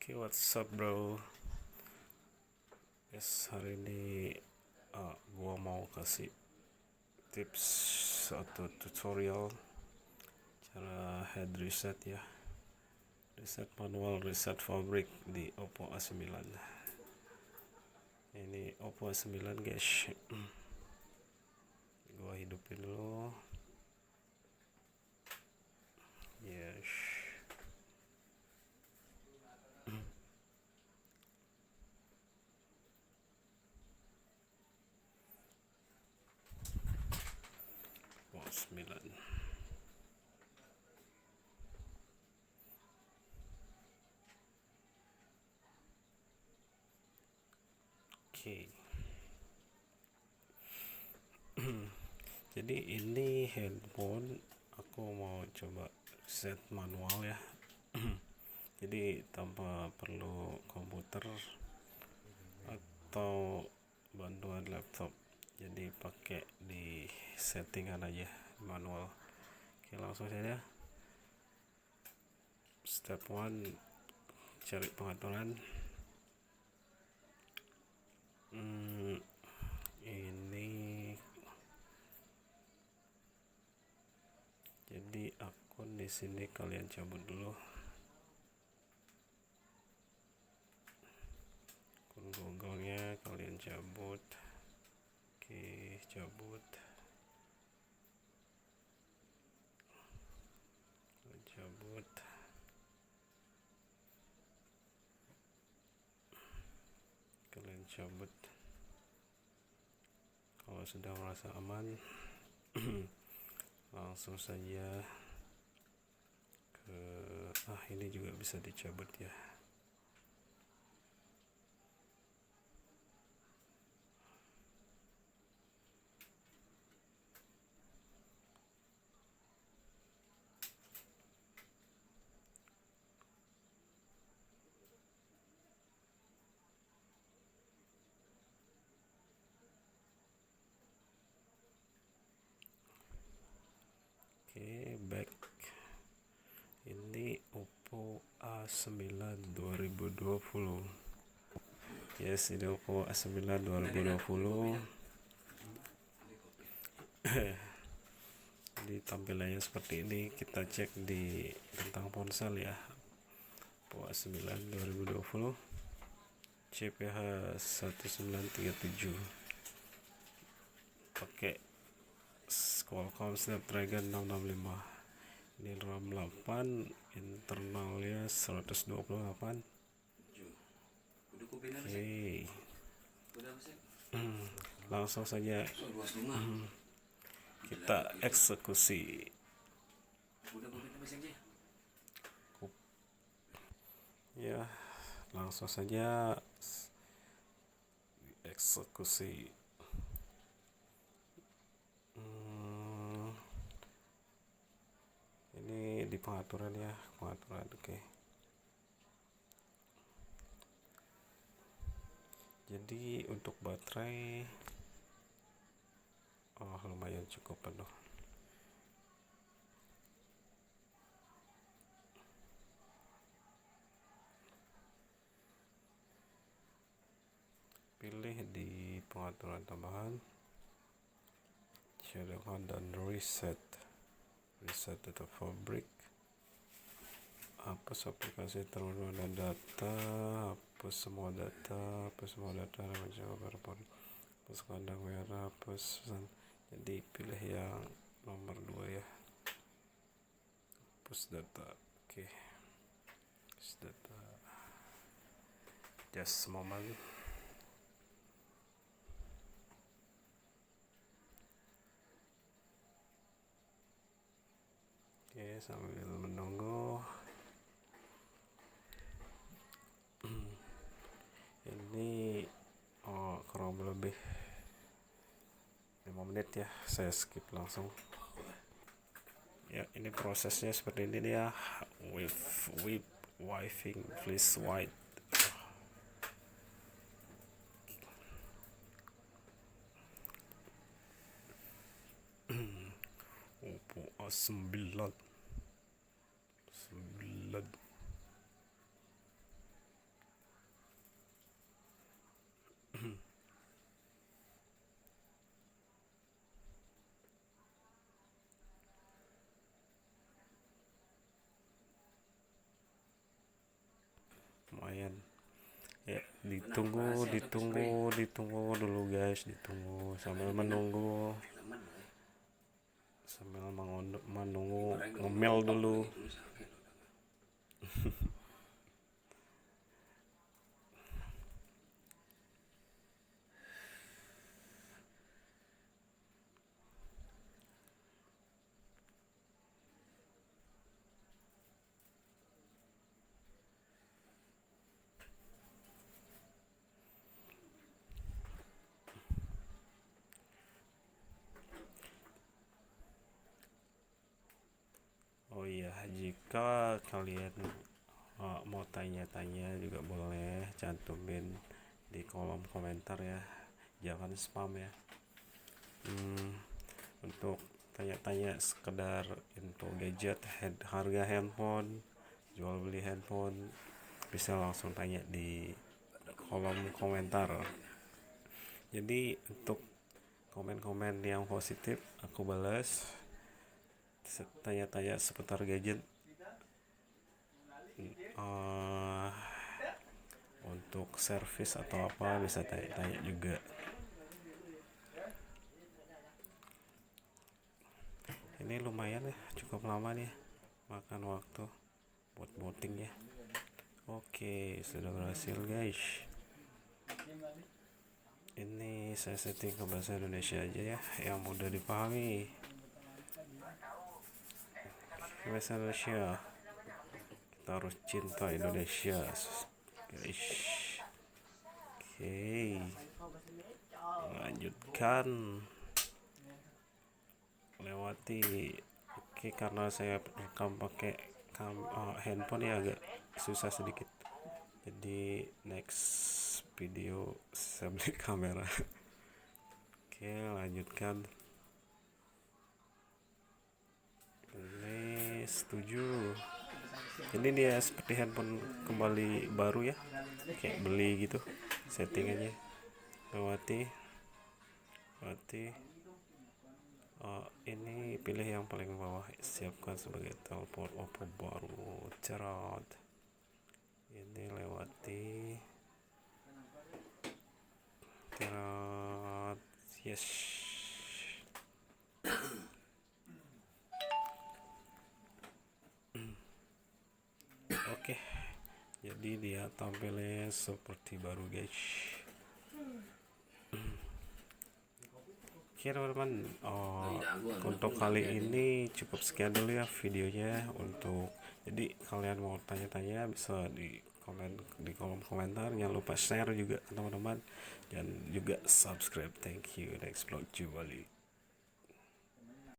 Oke, what's up bro? Yes, hari ini gua mau kasih tips atau tutorial cara head reset ya. Reset manual, reset fabric di Oppo A9. Ini Oppo A9 guys. Gua hidupin dulu. Yes. Oppo A9. Oke. Jadi ini handphone aku mau coba set manual ya. Jadi tanpa perlu komputer atau bantuan laptop, jadi pakai di settingan aja manual. Oke, langsung saja. Step 1, cari pengaturan. Ini jadi akun di sini kalian cabut dulu. Akun Google-nya kalian cabut. Oke, cabut. Cabut. Kalian cabut. Kalau sudah merasa aman, langsung saja ke ini juga bisa dicabut ya. Oke, back. Ini Oppo A9 2020. Yes, ini Oppo A9 2020. Jadi tampilannya seperti ini. Kita cek di tentang ponsel ya. Oppo A9 2020 CPH 1937, pakai Qualcomm Snapdragon 665. Ini RAM 8, internalnya 128. Oke. Langsung saja kita eksekusi. Ya, langsung saja eksekusi. Ini di pengaturan ya, pengaturan. Oke. Jadi untuk baterai lumayan cukup penuh. Pilih di pengaturan tambahan, cadangan dan reset data fabric. Hapus aplikasi terlalu dan data, hapus semua data hapus kandang merah, hapus pesan. Jadi pilih yang nomor 2 ya, hapus data. Oke, hapus data. Just moment. Oke, sambil menunggu. Ini kurang lebih 5 menit ya, saya skip langsung ya. Ini prosesnya seperti ini ya. Wiping please white. Oppo A9 Ya, ditunggu dulu guys, ditunggu sambil menunggu, ngemil dulu. Oh iya, jika kalian mau tanya-tanya juga boleh cantumin di kolom komentar ya, jangan spam ya. Untuk tanya-tanya sekedar info gadget, harga handphone, jual beli handphone, bisa langsung tanya di kolom komentar. Jadi untuk komen-komen yang positif aku balas, tanya-tanya seputar gadget, untuk servis atau apa bisa tanya-tanya juga. Ini lumayan ya, cukup lama nih, makan waktu buat voting ya. Oke, sudah berhasil guys. Ini saya setting ke bahasa Indonesia aja ya, yang mudah dipahami. Bahasa Indonesia, kita harus cinta Indonesia guys. Oke, lanjutkan, lewati. Oke, karena saya rekam pakai handphone ya agak susah sedikit, jadi next video saya beli kamera. Oke, lanjutkan. Ini setuju. Ini dia seperti handphone kembali baru ya, kayak beli gitu. Setting aja, lewati. Ini pilih yang paling bawah, siapkan sebagai telepon Oppo baru. Cerot. Ini lewati. Cerot. Yes. Oke, jadi dia tampilnya seperti baru guys. Oke teman-teman, untuk kali ini cukup sekian dulu ya videonya. Jadi kalian mau tanya-tanya bisa di kolom komentar. Jangan lupa share juga teman-teman, dan juga subscribe. Thank you. Next vlog balik.